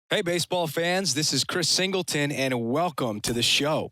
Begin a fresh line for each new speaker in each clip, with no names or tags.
Hey, baseball fans, this is Chris Singleton, and welcome to the show.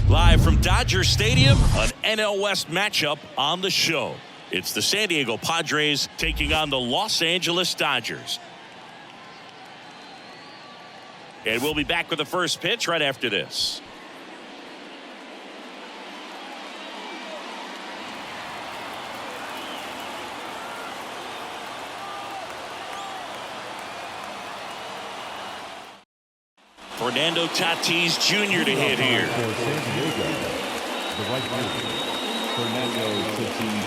Live from Dodger Stadium, an NL West matchup on the show. It's the San Diego Padres taking on the Los Angeles Dodgers. And we'll be back with the first pitch right after this. Fernando Tatis Jr. to hit here.
For San Diego, the right fielder, Fernando Tatis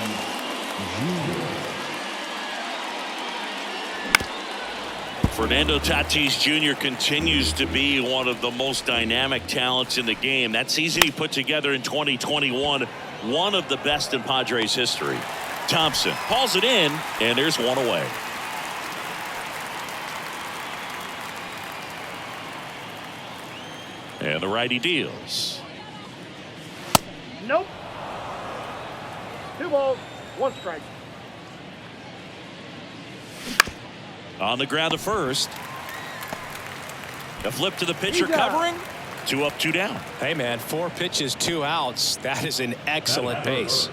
Jr.
Fernando Tatis Jr. continues to be one of the most dynamic talents in the game. That season he put together in 2021, one of the best in Padres history. Thompson hauls it in, and there's one away. And the righty deals.
Nope. 2 balls, 1 strike.
On the ground to first. A flip to the pitcher covering. 2 up, 2 down.
Hey, man, 4 pitches, 2 outs. That is an excellent pace.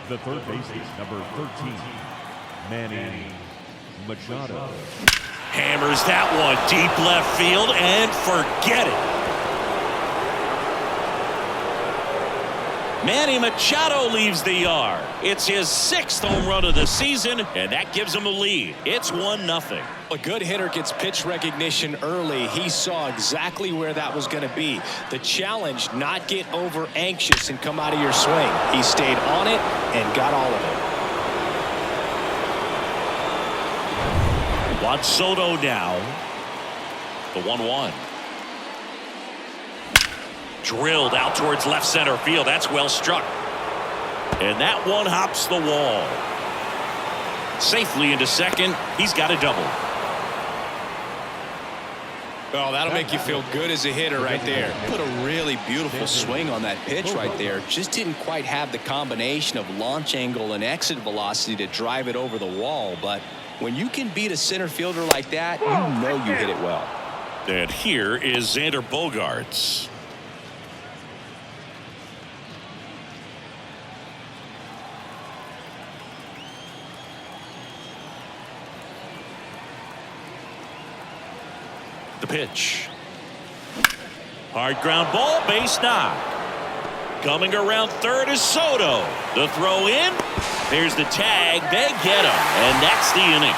The third baseman, number 13, Manny Machado.
Hammers that one deep left field and forget it. Manny Machado leaves the yard. It's his 6th home run of the season, and that gives him a lead. It's 1-0.
A good hitter gets pitch recognition early. He saw exactly where that was going to be. The challenge, not get over anxious and come out of your swing. He stayed on it and got all of it.
Juan Soto now. The 1-1. Drilled out towards left center field. That's well struck. And that one hops the wall. Safely into second. He's got a double.
Oh, that'll make you feel good as a hitter right there. Put a really beautiful swing on that pitch right there. Just didn't quite have the combination of launch angle and exit velocity to drive it over the wall. But when you can beat a center fielder like that, you know you hit it well.
And here is Xander Bogaerts. The pitch. Hard ground ball, base knock. Coming around third is Soto. The throw in. There's the tag. They get him. And that's the inning.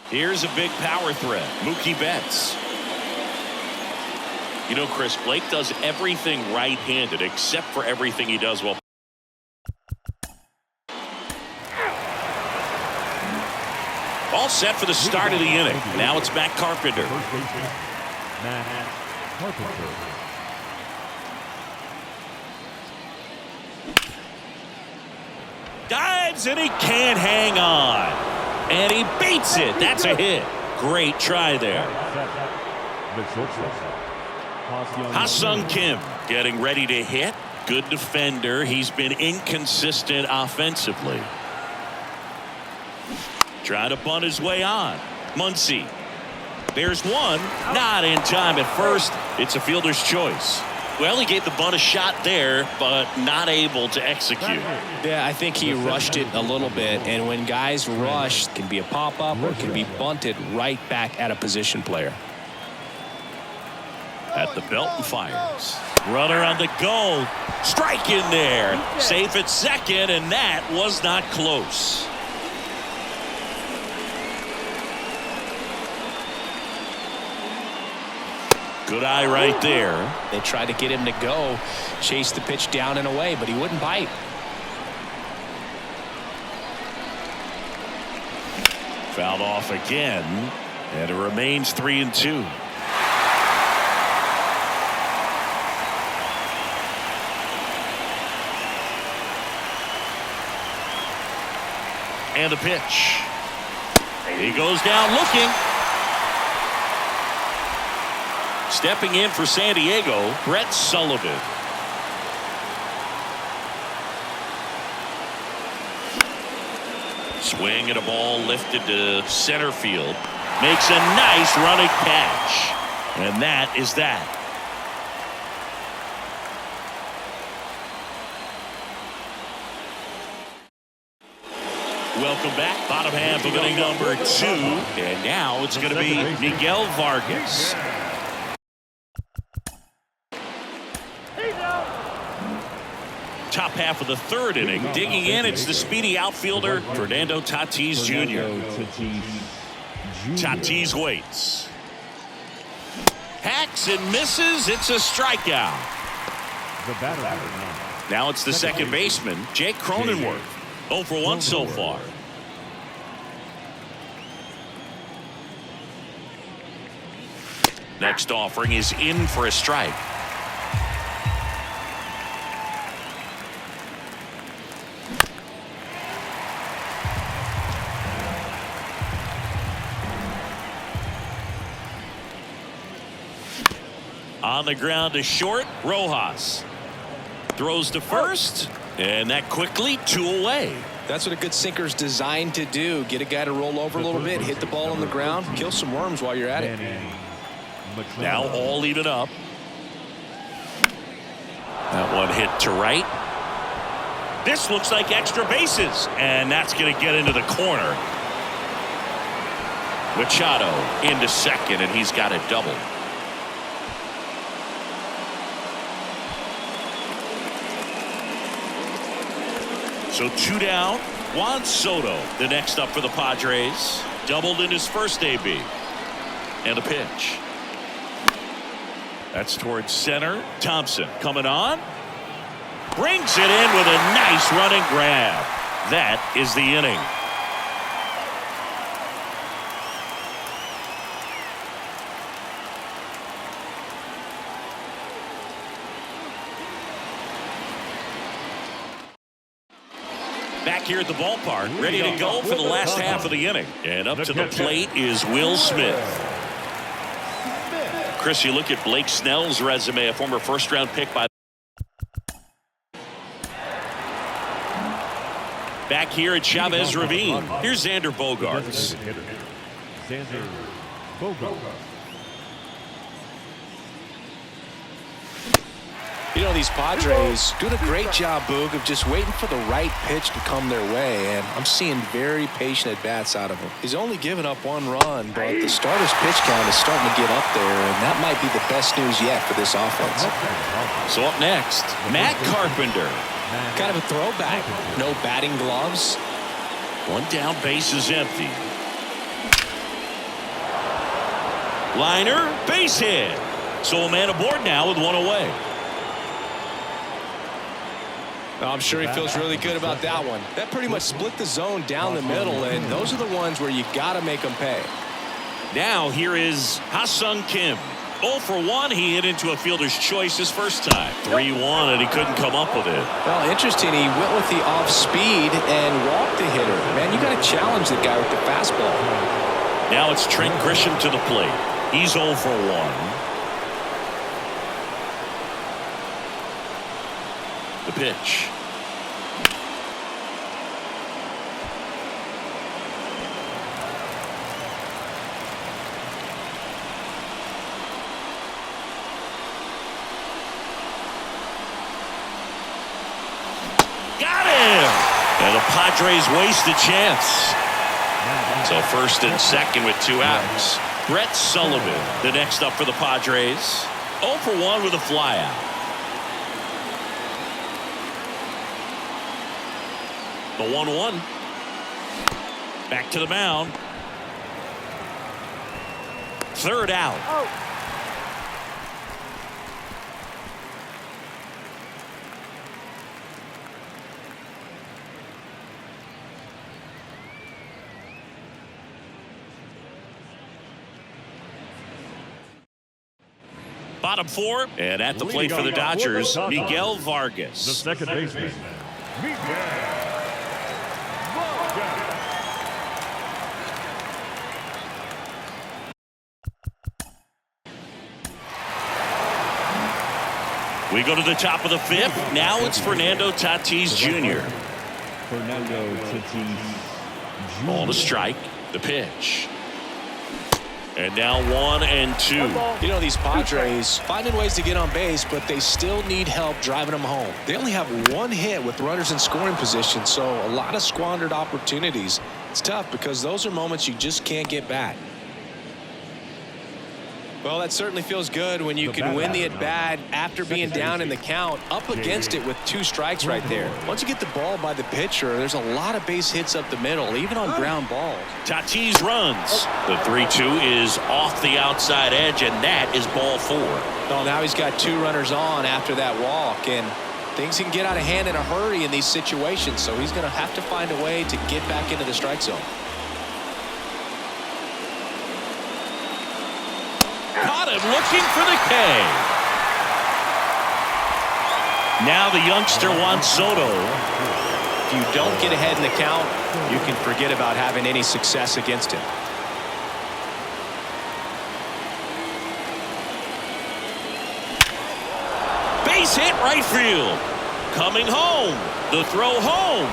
Here's a big power threat. Mookie Betts. You know, Chris, Blake does everything right-handed except for everything he does well. All set for the start of the inning. Now it's Matt Carpenter.
First baseman, Matt Carpenter.
Dives and he can't hang on. And he beats it. That's a hit. Great try there.
The shortstop,
Ha-Sung Kim getting ready to hit. Good defender. He's been inconsistent offensively. Trying to bunt his way on. Muncy. There's one. Not in time at first. It's a fielder's choice. Well, he gave the bunt a shot there, but not able to execute.
Yeah, I think he rushed it a little bit, and when guys rush, it can be a pop-up or it can be bunted right back at a position player.
At the belt and fires. Runner on the go. Strike in there. Safe at second, and that was not close. Good eye right there.
They tried to get him to go, chase the pitch down and away, but he wouldn't bite.
Fouled off again, and it remains 3-2. And the pitch. He goes down looking. Stepping in for San Diego, Brett Sullivan. Swing and a ball lifted to center field. Makes a nice running catch. And that is that. Welcome back. Bottom half of inning number 2. And now it's going to be Miguel Vargas. Top half of the third inning. Digging in, it's the speedy outfielder, Fernando Tatis Jr. Tatis waits. Hacks and misses. It's a strikeout.
The batter.
Now it's the second baseman, Jake Cronenworth. 0 for 1 so far. Next offering is in for a strike. On the ground to short, Rojas throws to first, and that quickly 2 away.
That's what a good sinker's designed to do. Get a guy to roll over a little bit, hit the ball on the ground, kill some worms while you're at it.
Now all even up. That one hit to right. This looks like extra bases, and that's going to get into the corner. Machado into second, and he's got a double. So 2 down. Juan Soto, the next up for the Padres. Doubled in his first AB. And a pitch. That's towards center. Thompson coming on. Brings it in with a nice running grab. That is the inning. Back here at the ballpark, ready to go for the last half of the inning. And up to the plate is Will Smith. Chris, you look at Blake Snell's resume, a former first-round pick by. Back here at Chavez Ravine, here's Xander Bogaerts.
Bogart.
You know, these Padres doing a great job, Boog, of just waiting for the right pitch to come their way, and I'm seeing very patient at-bats out of him. He's only given up 1 run, but the starter's pitch count is starting to get up there, and that might be the best news yet for this offense.
So up next, Matt Carpenter.
Kind of a throwback. No batting gloves.
1 down, base is empty. Liner, base hit. So a man aboard now with 1 away.
I'm sure he feels really good about that one. That pretty much split the zone down the middle, and those are the ones where you got to make them pay.
Now here is Ha-Sung Kim. 0 for 1. He hit into a fielder's choice his first time. 3-1, and he couldn't come up with it.
Well, interesting. He went with the off speed and walked the hitter. Man, you got to challenge the guy with the fastball.
Now it's Trent Grisham to the plate. He's 0 for 1. The pitch. Got him! And the Padres waste a chance. So first and second with 2 outs. Brett Sullivan, the next up for the Padres. 0 for 1 with a flyout. The 1-1. Back to the mound. 3rd out. Bottom 4, and at the plate for the Dodgers, Miguel Vargas.
The second baseman, Miguel.
We go to the top of the 5th. Now it's Fernando Tatis Jr.
Fernando Tatis.
Ball to strike. The pitch. And now 1-2.
You know, these Padres finding ways to get on base, but they still need help driving them home. They only have 1 hit with runners in scoring position, so a lot of squandered opportunities. It's tough because those are moments you just can't get back. Well, that certainly feels good when you can win the at-bat after being down in the count, up against it with 2 strikes right there. Once you get the ball by the pitcher, there's a lot of base hits up the middle, even on ground balls.
Tatis runs. The 3-2 is off the outside edge, and that is ball 4.
Well, now he's got 2 runners on after that walk, and things can get out of hand in a hurry in these situations, so he's going to have to find a way to get back into the strike zone.
Caught him looking for the K. Now the youngster Juan Soto.
If you don't get ahead in the count, you can forget about having any success against him.
Base hit right field. Coming home. The throw home.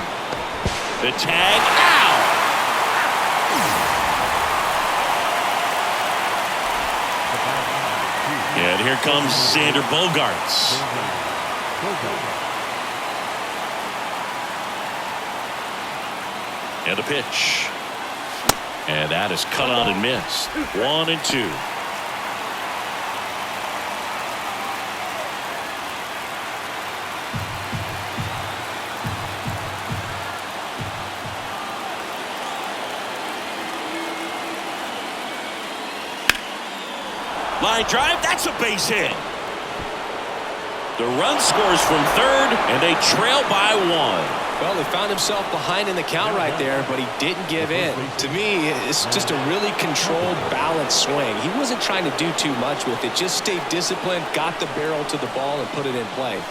The tag out. And here comes Xander Bogaerts. And a pitch. And that is cut on and missed. 1-2. Line drive, that's a base hit. The run scores from 3rd, and they trail by 1.
Well, he found himself behind in the count right there, but he didn't give in. To me, it's just a really controlled, balanced swing. He wasn't trying to do too much with it. Just stayed disciplined, got the barrel to the ball, and put it in play.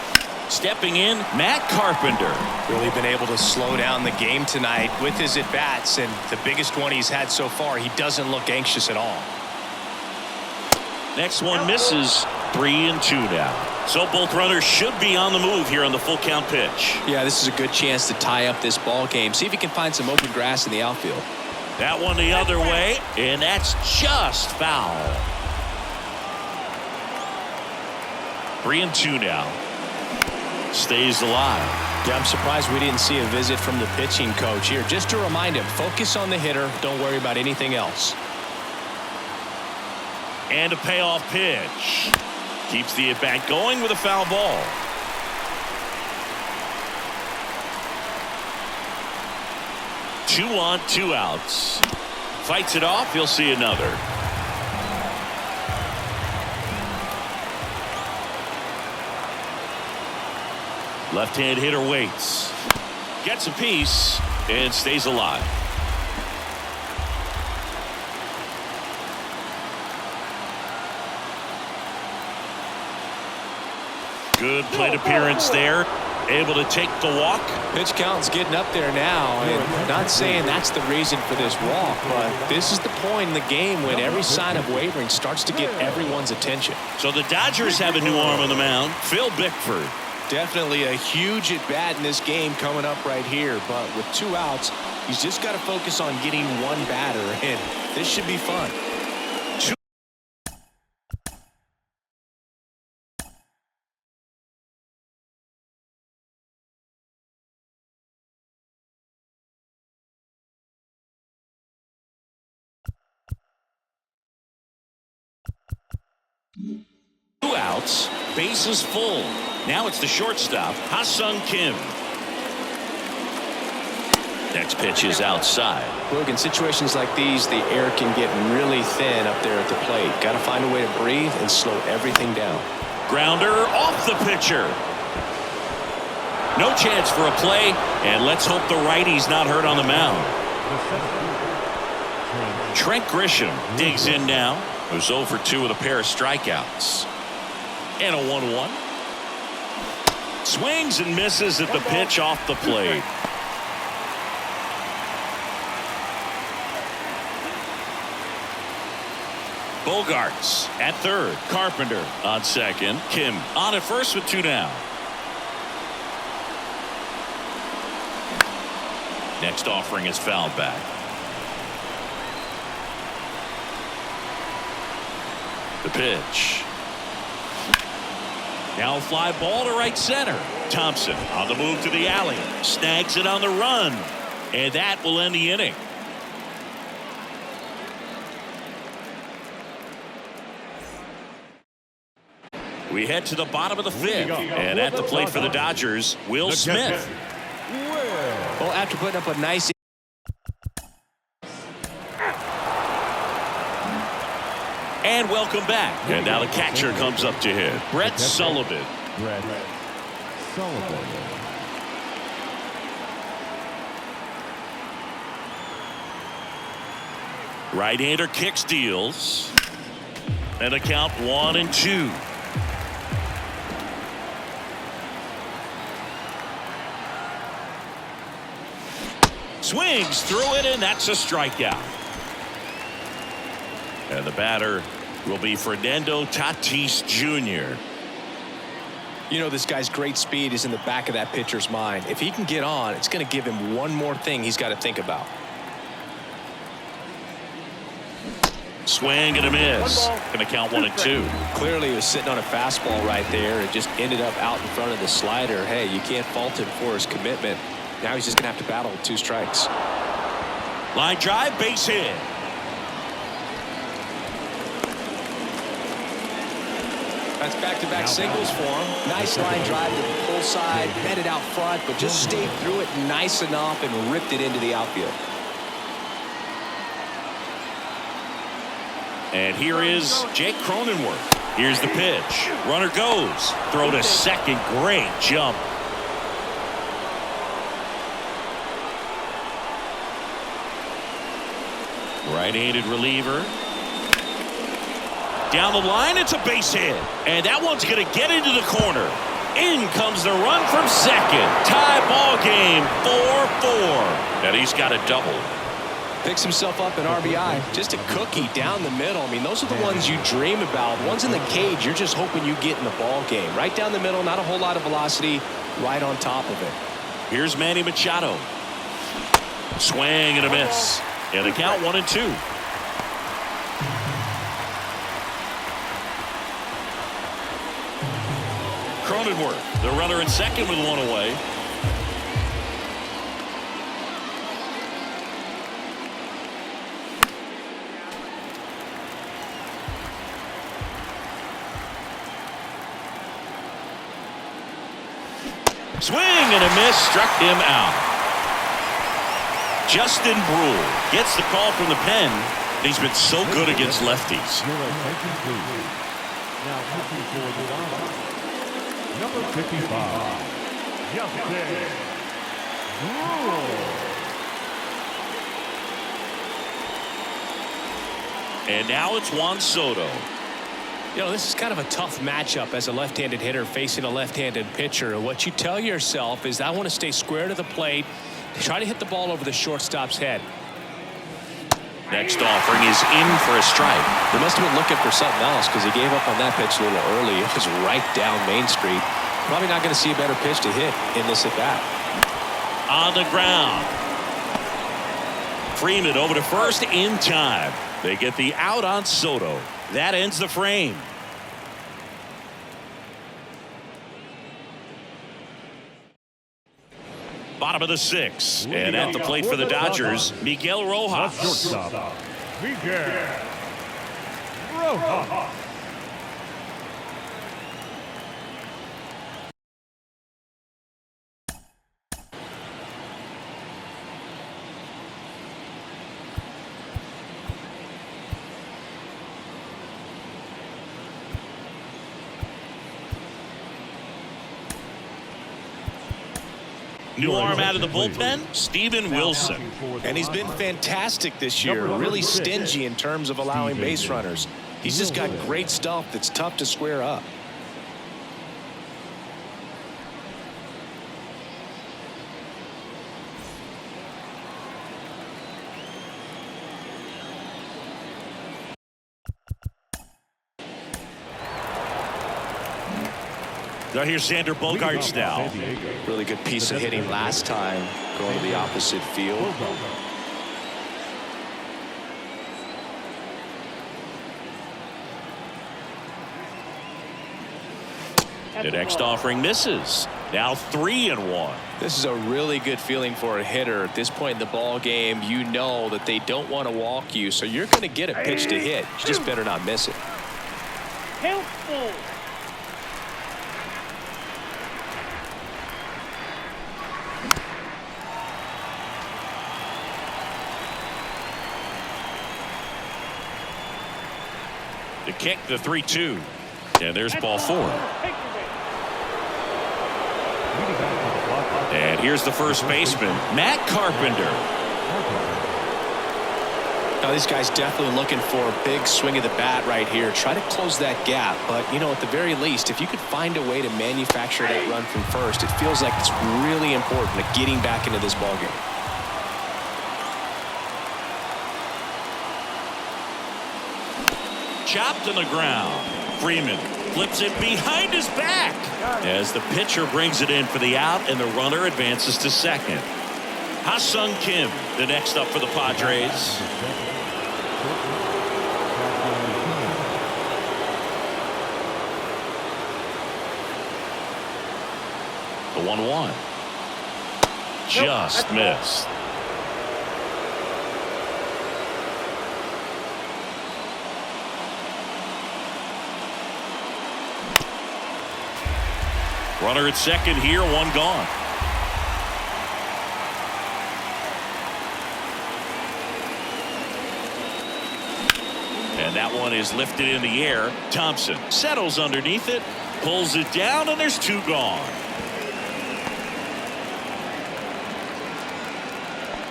Stepping in, Matt Carpenter.
Really been able to slow down the game tonight with his at-bats, and the biggest one he's had so far, he doesn't look anxious at all.
Next one misses. 3-2 now. So both runners should be on the move here on the full count pitch.
Yeah, this is a good chance to tie up this ball game. See if he can find some open grass in the outfield.
That one the other way, and that's just foul. 3-2 now. Stays alive.
Yeah, I'm surprised we didn't see a visit from the pitching coach here. Just to remind him, focus on the hitter. Don't worry about anything else.
And a payoff pitch. Keeps the at-bat going with a foul ball. Two on, 2 outs. Fights it off. He'll see another. Left-hand hitter waits. Gets a piece and stays alive. Good plate appearance there. Able to take the walk.
Pitch count's getting up there now, and not saying that's the reason for this walk, but this is the point in the game when every sign of wavering starts to get everyone's attention.
So the Dodgers have a new arm on the mound, Phil Bickford.
Definitely a huge at-bat in this game coming up right here, but with 2 outs, he's just got to focus on getting one batter, and this should be fun.
Two outs, bases full. Now it's the shortstop, Ha-Sung Kim. Next pitch is outside.
Look, in situations like these, the air can get really thin up there at the plate. Got to find a way to breathe and slow everything down.
Grounder off the pitcher. No chance for a play, and let's hope the righty's not hurt on the mound. Trent Grisham digs in now. Who's 0 for 2 with a pair of strikeouts. And a 1-1. Swings and misses at the pitch off the plate. Bogarts at third. Carpenter on second. Kim on at first with 2 down. Next offering is fouled back. The pitch. Now a fly ball to right center. Thompson on the move to the alley. Snags it on the run. And that will end the inning. We head to the bottom of the 5th. And at the plate for the Dodgers, Will Smith.
Well, after putting up a nice
And welcome back. And now the catcher comes up to hit. Brett Sullivan.
Brett Sullivan.
Right-hander kicks, deals. And a count 1-2. Swings through it, and that's a strikeout. And the batter will be Fernando Tatis Jr.
You know, this guy's great speed is in the back of that pitcher's mind. If he can get on, it's going to give him one more thing he's got to think about.
Swing and a miss. Going to count 1-2.
Clearly he was sitting on a fastball right there. It just ended up out in front of the slider. Hey, you can't fault him for his commitment. Now he's just going to have to battle with 2 strikes.
Line drive, base hit.
That's back-to-back singles for him. Nice line drive to the pull side, headed out front, but just stayed through it nice enough and ripped it into the outfield.
And here is Jake Cronenworth. Here's the pitch. Runner goes. Throw to second. Great jump. Right-handed reliever. Down the line, it's a base hit. And that one's going to get into the corner. In comes the run from second. Tie ball game, 4-4. And he's got a double.
Picks himself up an RBI. Just a cookie down the middle. I mean, those are the ones you dream about. Ones in the cage, you're just hoping you get in the ball game. Right down the middle, not a whole lot of velocity, right on top of it.
Here's Manny Machado. Swing and a miss. And the count 1-2. Cronenworth, the runner at second with one away. Swing and a miss, struck him out. Justin Brule gets the call from the pen. He's been so good against lefties.
Now pitching for the Dodgers, number 55, Justin Brule.
And now it's Juan Soto.
You know, this is kind of a tough matchup as a left-handed hitter facing a left-handed pitcher. What you tell yourself is, I want to stay square to the plate, try to hit the ball over the shortstop's head.
Next offering is in for a strike.
He must have been looking for something else because he gave up on that pitch a little early. It was right down Main Street. Probably not going to see a better pitch to hit in this at bat.
On the ground. Freeman over to first in time. They get the out on Soto. That ends the frame. Bottom of the sixth. And at the plate for the Dodgers, Miguel Rojas.
Shortstop, Miguel Rojas.
New arm out of the bullpen, Steven Wilson.
And he's been fantastic this year. Really stingy in terms of allowing base runners. He's just got great stuff that's tough to square up.
Now here's Xander Bogaerts now.
Really good piece of hitting last time, going to the opposite field.
The next offering misses. Now 3-1.
This is a really good feeling for a hitter. At this point in the ball game, you know that they don't want to walk you, so you're going to get a pitch to hit. You just better not miss it.
Helpful.
The kick, the 3-2. And there's ball four. And here's the first baseman, Matt Carpenter.
Now these guys definitely looking for a big swing of the bat right here. Try to close that gap. But, you know, at the very least, if you could find a way to manufacture that run from first, it feels like it's really important to getting back into this ball game.
Chopped on the ground. Freeman flips it behind his back as the pitcher brings it in for the out, and the runner advances to second. Ha-Sung Kim, the next up for the Padres. The 1-1. Just missed. Runner at second here, one gone. And that one is lifted in the air. Thompson settles underneath it, pulls it down, and there's two gone.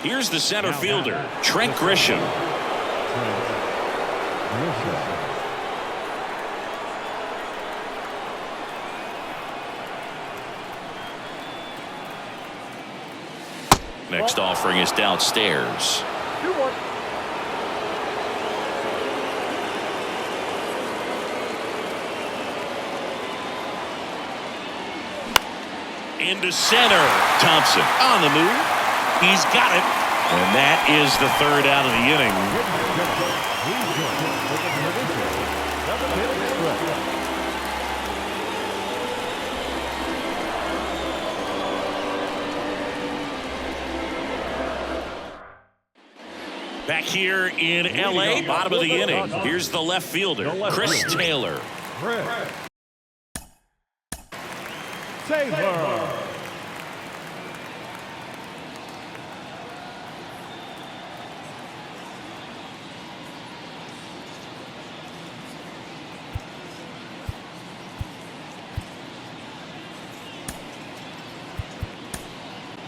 Here's the center fielder, Trent Grisham. Next offering is downstairs.
2-1.
Into center. Thompson on the move. He's got it. And that is the third out of the inning. Back here in L.A., bottom of the inning. Here's the left fielder, Chris Taylor.
Taylor.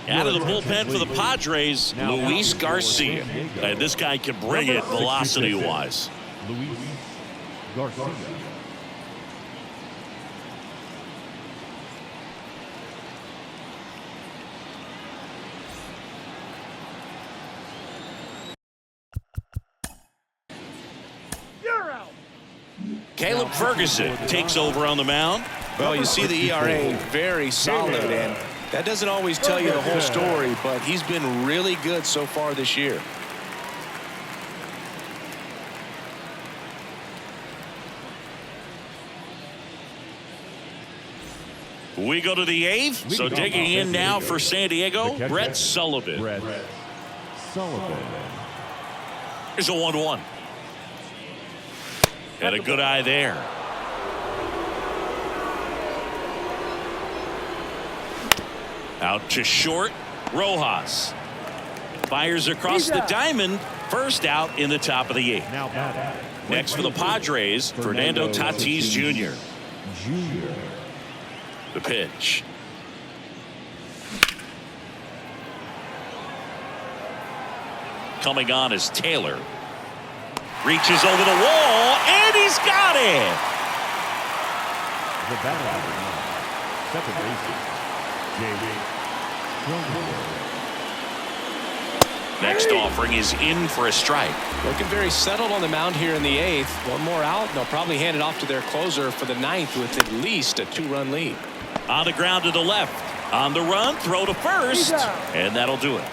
Out of the bullpen for the Padres, Luis Garcia. And this guy can bring it velocity-wise.
Luis Garcia.
Caleb Ferguson takes over on the mound.
Well, you see the ERA very solid, and that doesn't always tell you the whole story, but he's been really good so far this year.
We go to the eighth. So digging in now for San Diego, Brett Sullivan.
Brett Sullivan.
Here's a 1-1. And a good eye there. Out to short, Rojas. Fires across the diamond. First out in the top of the eighth. Next for the Padres, Fernando Tatis Jr. The pitch. Coming on is Taylor. Reaches over the wall, and he's got it.
The battle. Second baseman.
Next offering is in for a strike.
Looking very settled on the mound here in the eighth. One more out, and they'll probably hand it off to their closer for the ninth with at least a 2-run lead.
On the ground to the left. On the run, throw to first, and that'll do it.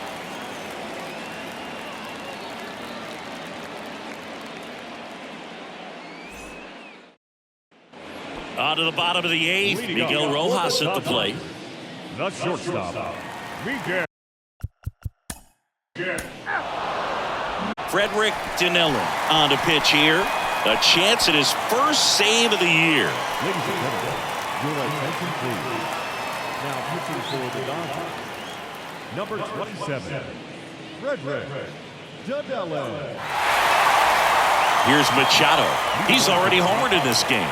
On to the bottom of the eighth. Miguel Rojas at the plate.
The shortstop, Miguel.
Frederick Dinellen on to pitch here. A chance at his first save of the year.
Ladies and gentlemen, your attention please. Now pitching for the Dodgers, number 27, Frederick Dinellen.
Here's Machado. He's already homered in this game.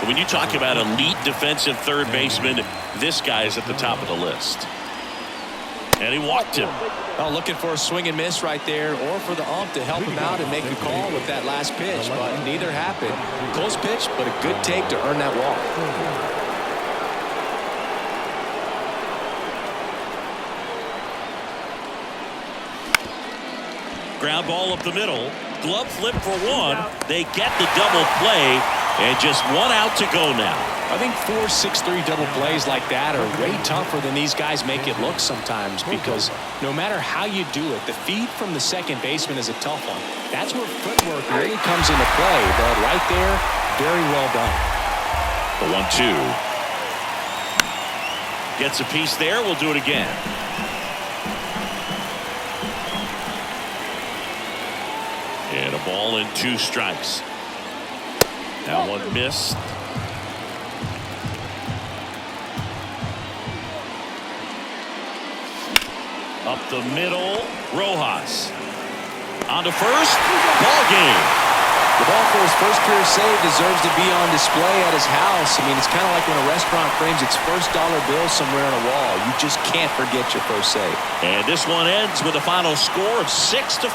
When you talk about elite defensive third baseman, this guy is at the top of the list. And he walked him.
Oh, looking for a swing and miss right there, or for the ump to help him out and make a call with that last pitch, but neither happened. Close pitch, but a good take to earn that walk.
Ground ball up the middle. Glove flip for one. They get the double play, and just one out to go now.
I think 4-6-3 double plays like that are way tougher than these guys make it look sometimes, because no matter how you do it, the feed from the second baseman is a tough one. That's where footwork really comes into play, but right there, very well done.
The 1-2. Gets a piece there. We'll do it again. And a ball and 2 strikes. That one missed. Up the middle, Rojas. On to first, ball game.
The ball for his first career save deserves to be on display at his house. I mean, it's kind of like when a restaurant frames its first dollar bill somewhere on a wall. You just can't forget your first save.
And this one ends with a final score of 6-4.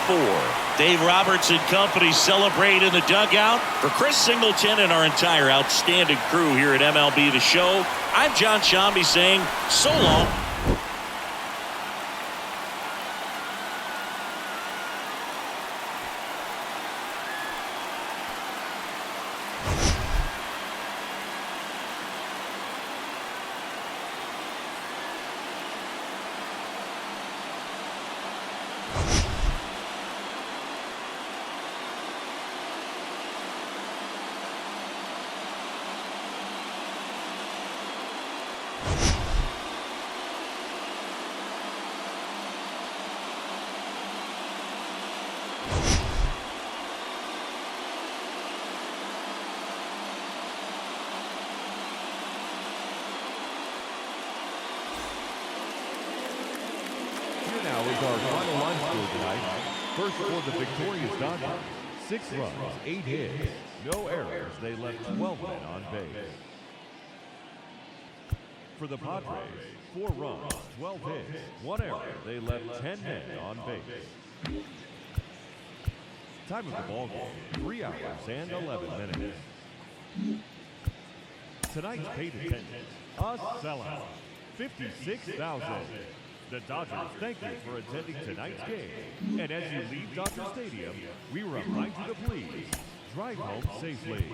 Dave Roberts and company celebrate in the dugout. For Chris Singleton and our entire outstanding crew here at MLB The Show, I'm John Shambi saying so long.
Here now is our final line score tonight. First for the victorious Dodgers, 6 runs, 8 hits, no errors. They left 12 men on base. For the Padres, 4 runs, 12 hits, 1 error. They left 10 men on base. Time of the ball game, 3 hours and 11 minutes. Tonight's paid attendance, a sellout, 56,000. The Dodgers thank you for attending tonight's game. And as you leave Dodger Stadium, we remind you to please drive home safely.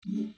Mm-hmm.